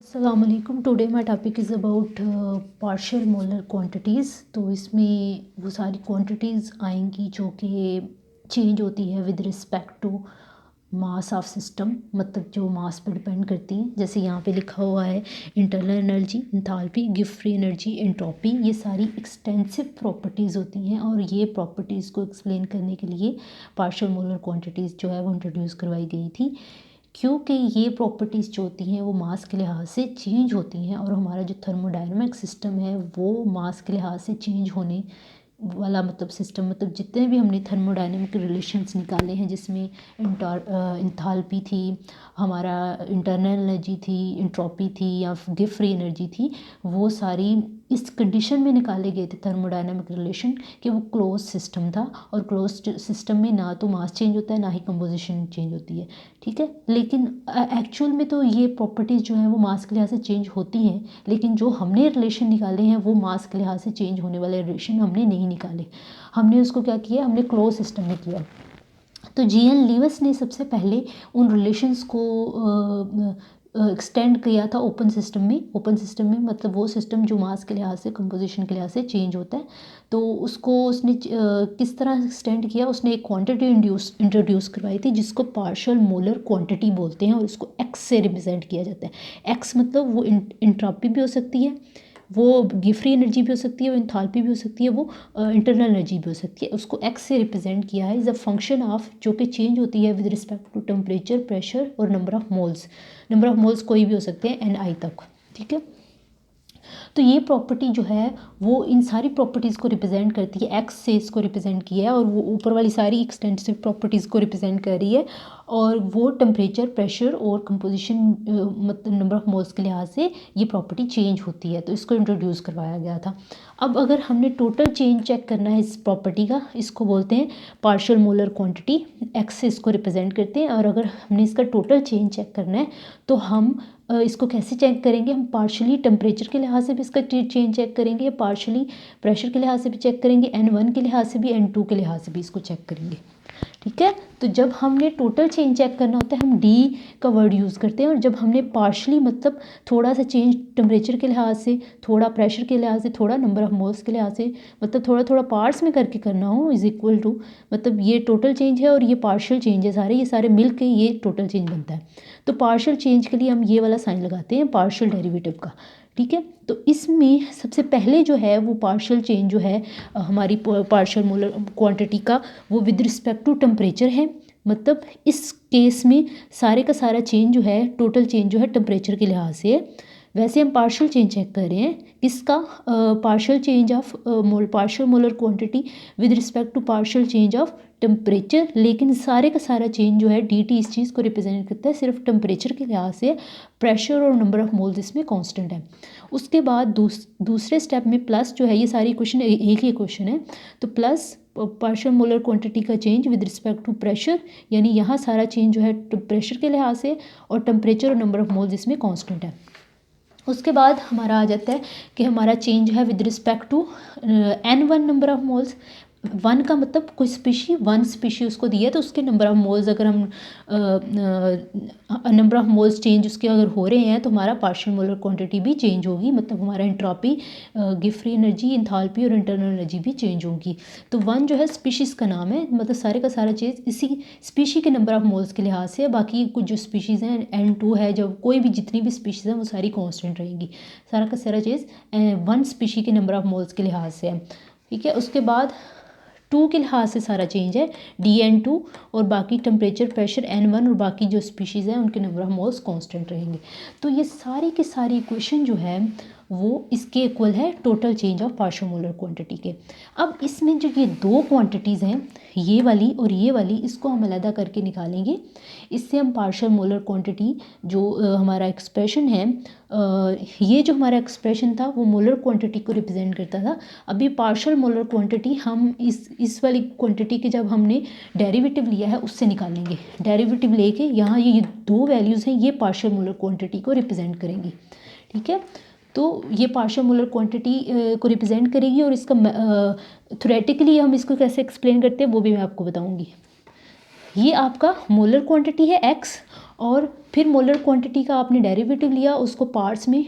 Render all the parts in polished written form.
अस्सलाम वालेकुम। Today my topic is about partial molar quantities. तो इसमें वो सारी क्वांटिटीज़ आएंगी जो कि चेंज होती है with respect to mass of system, मतलब जो मास पर डिपेंड करती हैं। जैसे यहाँ पे लिखा हुआ है internal energy, enthalpy, give free energy, entropy. ये सारी एक्सटेंसिव प्रॉपर्टीज़ होती हैं और ये प्रॉपर्टीज़ को एक्सप्लेन करने के लिए पार्शियल मोलर क्वांटिटीज़ जो है वो इंट्रोड्यूस करवाई गई थी, क्योंकि ये प्रॉपर्टीज़ जो होती हैं वो मास के लिहाज से चेंज होती हैं और हमारा जो थर्मोडायनामिक सिस्टम है वो मास के लिहाज से चेंज होने वाला मतलब सिस्टम, मतलब जितने भी हमने थर्मोडायनामिक रिलेशंस निकाले हैं जिसमें इंथैल्पी थी, हमारा इंटरनल एनर्जी थी, एंट्रोपी थी या गिव फ्री एनर्जी थी, वो सारी इस कंडीशन में निकाले गए थे थर्मोडायनामिक रिलेशन कि वो क्लोज सिस्टम था और क्लोज सिस्टम में ना तो मास चेंज होता है ना ही कंपोजिशन चेंज होती है। ठीक है, लेकिन एक्चुअल में तो ये प्रॉपर्टीज़ जो हैं वो मास के लिहाज से चेंज होती हैं, लेकिन जो हमने रिलेशन निकाले हैं वो मास के लिहाज से चेंज होने वाले रिलेशन हमने नहीं निकाले। हमने उसको क्या किया, हमने क्लोज सिस्टम में किया। तो जी.एन. लीविस ने सबसे पहले उन रिलेशंस को एक्सटेंड किया था ओपन सिस्टम में। ओपन सिस्टम में मतलब वो सिस्टम जो मास के लिहाज से, कंपोजिशन के लिहाज से चेंज होता है। तो उसको उसने किस तरह एक्सटेंड किया, उसने एक क्वांटिटी इंट्रोड्यूस करवाई थी जिसको पार्शियल मोलर क्वांटिटी बोलते हैं और उसको एक्स से रिप्रेजेंट किया जाता है। एक्स मतलब वो इंट्रोपी भी हो सकती है, वो गिव फ्री एनर्जी भी हो सकती है, वो इंथैल्पी भी हो सकती है, वो इंटरनल एनर्जी भी हो सकती है। उसको एक्स से रिप्रेजेंट किया है इज़ अ फंक्शन ऑफ, जो कि चेंज होती है with respect to temperature, pressure और number of moles. Number of moles कोई भी हो सकते हैं Ni तक। ठीक है, तो ये प्रॉपर्टी जो है वो इन सारी प्रॉपर्टीज़ को रिप्रेजेंट करती है। एक्स से इसको रिप्रेजेंट किया है और वो ऊपर वाली सारी एक्सटेंसिव प्रॉपर्टीज़ को रिप्रेजेंट कर रही है और वो टेम्परेचर, प्रेशर और कंपोजिशन मतलब नंबर ऑफ मोल्स के लिहाज से ये प्रॉपर्टी चेंज होती है। तो इसको इंट्रोड्यूस करवाया गया था। अब अगर हमने टोटल चेंज चेक करना है इस प्रॉपर्टी का, इसको बोलते हैं पार्शियल मोलर क्वांटिटी। एक्स से इसको रिप्रेजेंट करते हैं और अगर हमने इसका टोटल चेंज चेक करना है तो हम इसको कैसे चेक करेंगे, हम पार्शली टेम्परेचर के लिहाज से भी इसका चेंज चेक करेंगे या पार्शली प्रेशर के लिहाज से भी चेक करेंगे, N1 के लिहाज से भी, N2 के लिहाज से भी इसको चेक करेंगे। ठीक है, तो जब हमने टोटल चेंज चेक करना होता है हम डी का वर्ड यूज़ करते हैं और जब हमने पार्शली मतलब थोड़ा सा चेंज टेम्परेचर के लिहाज से, थोड़ा प्रेशर के लिहाज से, थोड़ा नंबर ऑफ मोल्स के लिहाज से, मतलब थोड़ा थोड़ा पार्ट्स में करके करना हो इज़ इक्वल टू, मतलब ये टोटल चेंज है और ये पार्शियल चेंज है, ये सारे मिल के ये टोटल चेंज बनता है। तो पार्शियल चेंज के लिए हम ये वाला साइन लगाते हैं पार्शियल डेरिवेटिव का। ठीक है, तो इसमें सबसे पहले जो है वो पार्शियल चेंज जो है हमारी पार्शियल मोलर क्वांटिटी का, वो विद रिस्पेक्ट टू टेम्परेचर है। मतलब इस केस में सारे का सारा चेंज जो है, टोटल चेंज जो है टेम्परेचर के लिहाज से है। वैसे हम पार्शियल चेंज चेक कर रहे हैं किसका, partial change of partial molar quantity with respect to partial change of temperature, लेकिन सारे का सारा चेंज जो है dt इस चीज़ को रिप्रेजेंट करता है सिर्फ टेम्परेचर के लिहाज से। प्रेशर और नंबर ऑफ मोल्स इसमें कांस्टेंट है। उसके बाद दूसरे स्टेप में प्लस जो है, ये सारी क्वेश्चन एक ही क्वेश्चन है, तो प्लस पार्शियल मोलर क्वांटिटी का change with respect to pressure, यानी यहाँ सारा चेंज जो है प्रेशर के लिहाज से और टेम्परेचर और नंबर ऑफ मोल्स इसमें कांस्टेंट है। उसके बाद हमारा आ जाता है कि हमारा चेंज है with respect to N1 number of moles. One का मतलब कोई स्पीशी, वन स्पीशी उसको दिया तो उसके नंबर ऑफ मोल्स, अगर हम नंबर ऑफ मोल्स चेंज उसके अगर हो रहे हैं तो हमारा पार्शियल मोलर क्वांटिटी भी चेंज होगी, मतलब हमारा entropy, give free energy, enthalpy और इंटरनल एनर्जी भी चेंज होगी। तो वन जो है स्पीशीज़ का नाम है, मतलब सारे का सारा चीज़ इसी स्पीशी के नंबर ऑफ मोल्स के लिहाज से। बाकी कुछ जो स्पीशीज़ हैं N2 है, जब कोई भी जितनी भी स्पीशीज़ हैं वो सारी कांस्टेंट रहेंगी। सारा का सारा चीज़ वन स्पीशी के नंबर ऑफ मोल्स के लिहाज से है। ठीक है, उसके बाद 2 के लिहाज से सारा चेंज है DN2 और बाकी टेम्परेचर, प्रेशर N1 और बाकी जो स्पीशीज़ हैं उनके नंबर ऑफ मोल्स कांस्टेंट रहेंगे। तो ये सारी की सारी इक्वेशन जो है वो इसके इक्वल है total change of partial molar quantity के। अब इसमें जो ये दो क्वांटिटीज़ हैं, ये वाली और ये वाली, इसको हम अलग करके निकालेंगे। इससे हम पार्शियल मोलर क्वांटिटी जो हमारा एक्सप्रेशन है, ये जो हमारा एक्सप्रेशन था वो मोलर क्वांटिटी को रिप्रेजेंट करता था। अभी पार्शियल मोलर क्वांटिटी हम इस वाली क्वांटिटी के जब हमने डेरिवेटिव लिया है उससे निकालेंगे। डेरिवेटिव लेके यहाँ ये दो वैल्यूज़ हैं, ये पार्शियल मोलर क्वांटिटी को रिप्रेजेंट करेंगी। ठीक है, तो ये पार्शियल मोलर क्वांटिटी को रिप्रेजेंट करेगी और इसका थ्योरेटिकली हम इसको कैसे एक्सप्लेन करते हैं वो भी मैं आपको बताऊंगी। ये आपका मोलर क्वांटिटी है x और फिर मोलर क्वांटिटी का आपने डेरिवेटिव लिया, उसको पार्ट्स में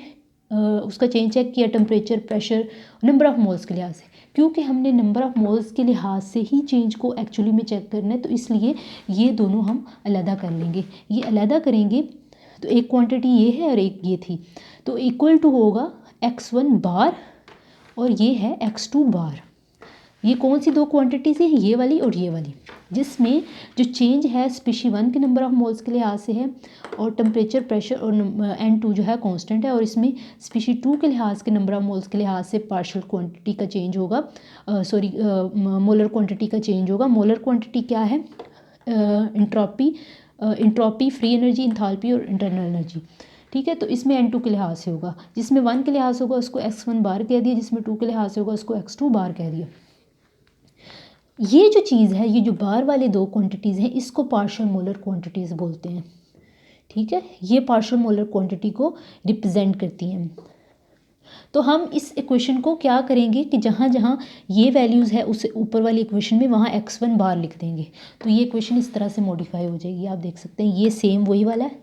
उसका चेंज चेक किया, temperature, pressure, number of moles के लिहाज से। क्योंकि हमने नंबर ऑफ़ मोल्स के लिहाज से ही चेंज को एक्चुअली में चेक करना है, तो इसलिए ये दोनों हम अलहदा कर लेंगे। ये अलहदा करेंगे तो एक क्वांटिटी ये है और एक ये थी, तो इक्वल टू होगा x1 बार और ये है x2 बार। ये कौन सी दो क्वांटिटीज़ हैं, ये वाली और ये वाली, जिसमें जो चेंज है स्पीशी 1 के नंबर ऑफ मोल्स के लिहाज से है और टेम्परेचर, प्रेशर और N2 जो है कांस्टेंट है, और इसमें स्पीशी 2 के लिहाज के नंबर ऑफ मोल्स के लिहाज से पार्शियल क्वांटिटी का चेंज होगा, मोलर क्वांटिटी का चेंज होगा। मोलर क्वांटिटी क्या है, इंट्रॉपी, फ्री एनर्जी, इंथैल्पी और इंटरनल एनर्जी। ठीक है, तो इसमें N2 के लिहाज से होगा, जिसमें 1 के लिहाज से होगा उसको x1 बार कह दिया, जिसमें 2 के लिहाज से होगा उसको x2 बार कह दिया। ये जो चीज़ है, ये जो बार वाले दो क्वांटिटीज़ हैं, इसको पार्शियल मोलर क्वांटिटीज़ बोलते हैं। ठीक है, ये पार्शियल मोलर क्वांटिटी को रिप्रेजेंट करती हैं। तो हम इस इक्वेशन को क्या करेंगे कि जहाँ जहाँ ये वैल्यूज़ है उस ऊपर वाली इक्वेशन में वहाँ x1 बार लिख देंगे, तो ये इक्वेशन इस तरह से मॉडिफाई हो जाएगी। आप देख सकते हैं ये सेम वही वाला है,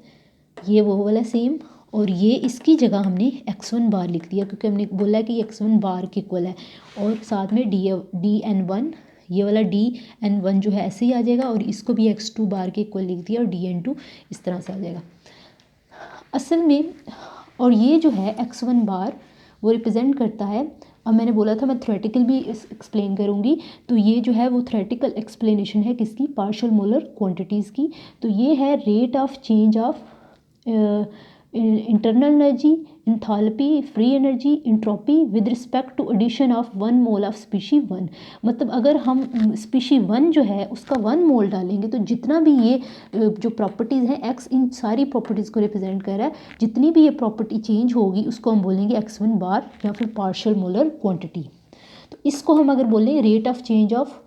ये वो वाला सेम, और ये इसकी जगह हमने x1 बार लिख दिया क्योंकि हमने बोला कि x1 बार के इक्वल है, और साथ में dn1, ये वाला dn1 जो है ऐसे ही आ जाएगा, और इसको भी x2 बार के इक्वल लिख दिया और dn2 इस तरह से आ जाएगा असल में। और ये जो है x1 बार वो रिप्रेजेंट करता है, अब मैंने बोला था मैं थ्योरेटिकल भी एक्सप्लेन करूँगी, तो ये जो है वो थ्योरेटिकल एक्सप्लेनेशन है किसकी, पार्शियल मोलर क्वांटिटीज़ की। तो ये है rate of change of internal energy, enthalpy, free energy, entropy with respect to addition of 1 mole of species 1। मतलब अगर हम स्पीशी 1 जो है उसका 1 मोल डालेंगे तो जितना भी ये जो प्रॉपर्टीज़ हैं x इन सारी प्रॉपर्टीज़ को रिप्रेजेंट कर रहा है, जितनी भी ये प्रॉपर्टी चेंज होगी उसको हम बोलेंगे x1 बार या फिर पार्शियल मोलर क्वांटिटी। तो इसको हम अगर बोलें rate of change of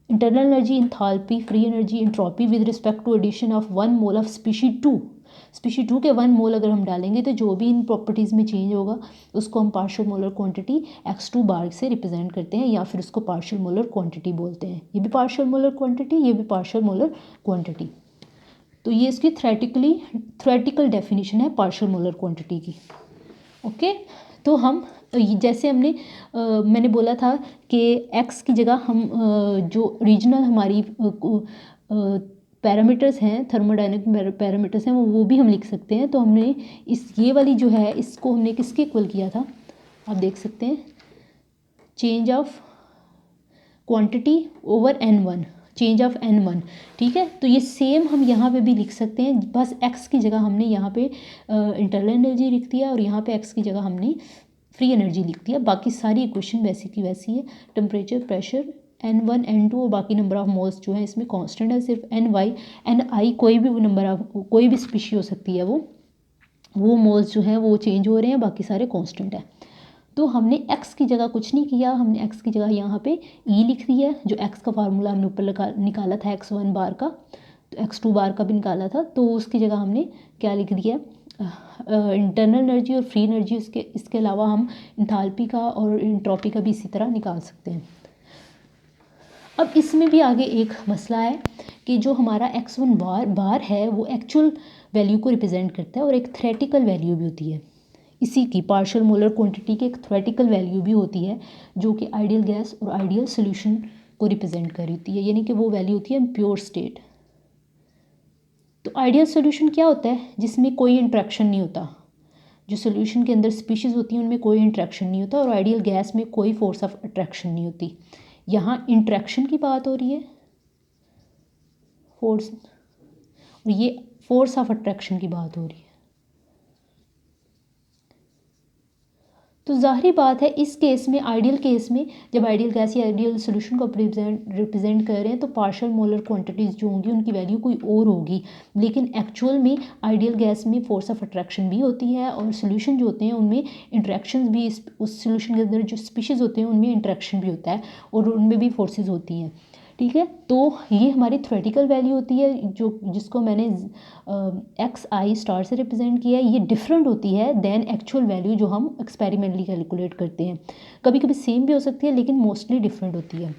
internal energy, enthalpy, free energy, entropy with respect to addition of 1 mole of species 2 के 1 मोल अगर हम डालेंगे तो जो भी इन प्रॉपर्टीज़ में चेंज होगा उसको हम पार्शियल मोलर क्वांटिटी x2 बार से रिप्रेजेंट करते हैं, या फिर उसको पार्शियल मोलर क्वांटिटी बोलते हैं। ये भी पार्शियल मोलर क्वांटिटी, ये भी पार्शियल मोलर क्वांटिटी। तो ये इसकी थ्योरेटिकल डेफिनेशन है पार्शियल मोलर क्वांटिटी की। ओके, तो हम जैसे मैंने बोला था कि x की जगह हम जो ओरिजिनल हमारी पैरामीटर्स हैं, थर्मोडायनेमिक पैरामीटर्स हैं, वो भी हम लिख सकते हैं। तो हमने ये वाली जो है इसको हमने किसके इक्वल किया था, आप देख सकते हैं, change of quantity over n1, change of n1। ठीक है, तो ये सेम हम यहाँ पे भी लिख सकते हैं, बस x की जगह हमने यहाँ पे इंटरनल एनर्जी लिख दिया और यहाँ पे x की जगह हमने फ्री एनर्जी लिख दिया। बाकी सारी इक्वेशन वैसी की वैसी है, टेम्परेचर, प्रेशर, n1, n2 और बाकी नंबर ऑफ मोल्स जो है इसमें कांस्टेंट है। सिर्फ ni कोई भी नंबर ऑफ कोई भी स्पीशी हो सकती है, वो मोल्स जो है वो चेंज हो रहे हैं, बाकी सारे कांस्टेंट है। तो हमने x की जगह कुछ नहीं किया, हमने x की जगह यहाँ पे e लिख दिया, जो x का फार्मूला हमने ऊपर निकाला था x1 बार का, तो x2 बार का भी निकाला था, तो उसकी जगह हमने क्या लिख दिया, इंटरनल एनर्जी और फ्री एनर्जी। इसके अलावा हम इंथैल्पी का और इंट्रोपी का भी इसी तरह निकाल सकते हैं। अब इसमें भी आगे एक मसला है कि जो हमारा x1 बार है वो एक्चुअल वैल्यू को रिप्रेजेंट करता है और एक थ्योरेटिकल वैल्यू भी होती है। इसी की पार्शियल मोलर क्वांटिटी की एक थ्योरेटिकल वैल्यू भी होती है जो कि आइडियल गैस और आइडियल सॉल्यूशन को रिप्रेजेंट कर रही होती है, यानी कि वो वैल्यू होती है प्योर स्टेट। तो आइडियल सॉल्यूशन क्या होता है, जिसमें कोई इंट्रैक्शन नहीं होता, जो सॉल्यूशन के अंदर स्पीशीज़ होती हैं उनमें कोई इंट्रैक्शन नहीं होता, और आइडियल गैस में कोई फोर्स ऑफ अट्रैक्शन नहीं होती। यहाँ इंट्रैक्शन की बात हो रही है, फोर्स, और ये फोर्स ऑफ अट्रैक्शन की बात हो रही है। तो ज़ाहिरी बात है इस केस में, आइडियल केस में, जब आइडियल गैस या आइडियल सॉल्यूशन को रिप्रेजेंट कर रहे हैं तो पार्शियल मोलर क्वांटिटीज़ जो होंगी उनकी वैल्यू कोई और होगी, लेकिन एक्चुअल में आइडियल गैस में फोर्स ऑफ अट्रैक्शन भी होती है और सॉल्यूशन जो होते हैं उनमें इंट्रैक्शन भी, उस सॉल्यूशन के अंदर जो स्पीशीज़ होते हैं उनमें इंट्रैक्शन भी होता है और उनमें भी फोर्सेस होती हैं। ठीक है, तो ये हमारी थ्योरेटिकल वैल्यू होती है जिसको मैंने xi स्टार से रिप्रेजेंट किया है। ये डिफरेंट होती है दैन एक्चुअल वैल्यू जो हम एक्सपेरिमेंटली कैलकुलेट करते हैं। कभी कभी सेम भी हो सकती है लेकिन मोस्टली डिफरेंट होती है।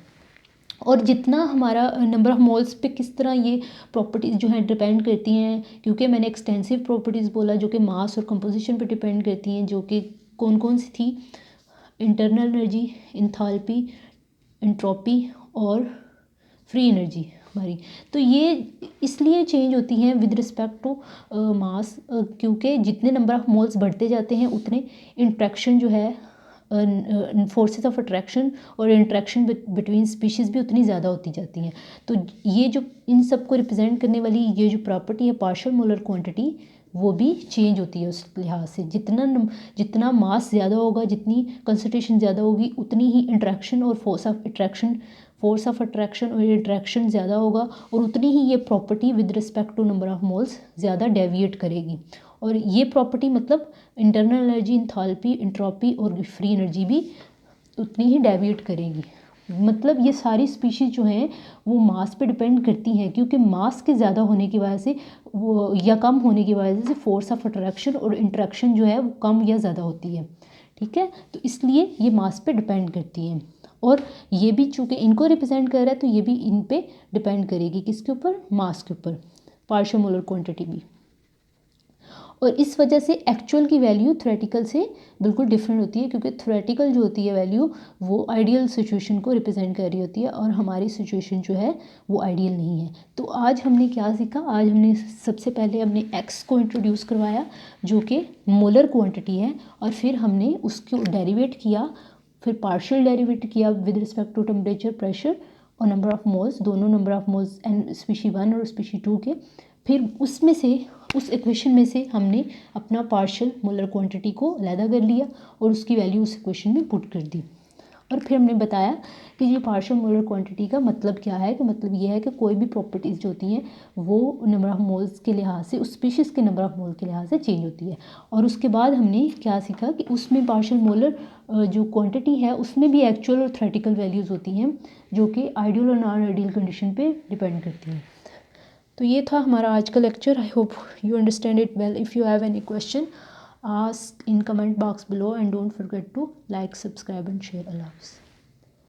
और जितना हमारा नंबर ऑफ़ मोल्स पे किस तरह ये प्रॉपर्टीज़ जो हैं डिपेंड करती हैं, क्योंकि मैंने एक्सटेंसिव प्रॉपर्टीज़ बोला जो कि मास और कंपोजिशन पे डिपेंड करती हैं, जो कि कौन कौन सी थी, इंटरनल एनर्जी, इंथैल्पी, एंट्रोपी और फ्री एनर्जी हमारी। तो ये इसलिए चेंज होती हैं विद रिस्पेक्ट टू मास, क्योंकि जितने नंबर ऑफ़ मोल्स बढ़ते जाते हैं उतने इंट्रैक्शन जो है, फोर्सेस ऑफ अट्रैक्शन और इंट्रैक्शन बिटवीन स्पीशीज़ भी उतनी ज़्यादा होती जाती हैं। तो ये जो इन सब को रिप्रेजेंट करने वाली ये जो प्रॉपर्टी है पार्शियल मोलर क्वांटिटी, वो भी चेंज होती है उस लिहाज से। जितना मास ज़्यादा होगा, जितनी कंसंट्रेशन ज़्यादा होगी, उतनी ही इंट्रैक्शन और फोर्स ऑफ अट्रैक्शन और इंट्रैक्शन ज़्यादा होगा, और उतनी ही ये property with respect to number of moles ज़्यादा डेविएट करेगी। और ये प्रॉपर्टी मतलब इंटरनल एनर्जी, इंथैल्पी, एंट्रोपी और फ्री एनर्जी भी उतनी ही डेविएट करेगी। मतलब ये सारी स्पीशीज़ जो हैं वो मास पे डिपेंड करती हैं, क्योंकि मास के ज़्यादा होने की वजह से वो या कम होने की वजह से फोर्स ऑफ अट्रैक्शन और इंट्रैक्शन जो है वो कम या ज़्यादा होती है। ठीक है, तो इसलिए ये मास पे डिपेंड करती हैं। और ये भी चूँकि इनको रिप्रेजेंट कर रहा है तो ये भी इन पे डिपेंड करेगी, किसके ऊपर, मास के ऊपर, पार्शियल मोलर क्वांटिटी भी। और इस वजह से एक्चुअल की वैल्यू थ्योरेटिकल से बिल्कुल डिफरेंट होती है, क्योंकि थ्योरेटिकल जो होती है वैल्यू वो आइडियल सिचुएशन को रिप्रेजेंट कर रही होती है, और हमारी सिचुएशन जो है वो आइडियल नहीं है। तो आज हमने क्या सीखा, आज हमने सबसे पहले हमने एक्स को इंट्रोड्यूस करवाया जो कि मोलर क्वांटिटी है, और फिर हमने उसको डेरिवेट किया, फिर पार्शियल डेरिवेट किया with respect to temperature, pressure और नंबर ऑफ़ मोल्स, दोनों number of moles and species 1 और स्पीशी 2 के। फिर उसमें से उस इक्वेशन में से हमने अपना पार्शियल मोलर क्वांटिटी को अलहदा कर लिया और उसकी वैल्यू उस इक्वेशन में पुट कर दी। और फिर हमने बताया कि ये पार्शियल मोलर क्वांटिटी का मतलब क्या है, कि मतलब ये है कि कोई भी प्रॉपर्टीज़ जो होती हैं वो नंबर ऑफ़ मोल्स के लिहाज से, उस स्पीशीज़ के नंबर ऑफ़ मोल के लिहाज से चेंज होती है। और उसके बाद हमने क्या सीखा कि उसमें पार्शियल मोलर जो क्वांटिटी है उसमें भी एक्चुअल और थ्योरेटिकल वैल्यूज़ होती हैं जो कि आइडियल और नॉन आइडियल कंडीशन पे डिपेंड करती हैं। तो ये था हमारा आज का lecture. I hope you understand it well. If you have any question, ask in comment box below and don't forget to like, subscribe and share. Allah Hafiz.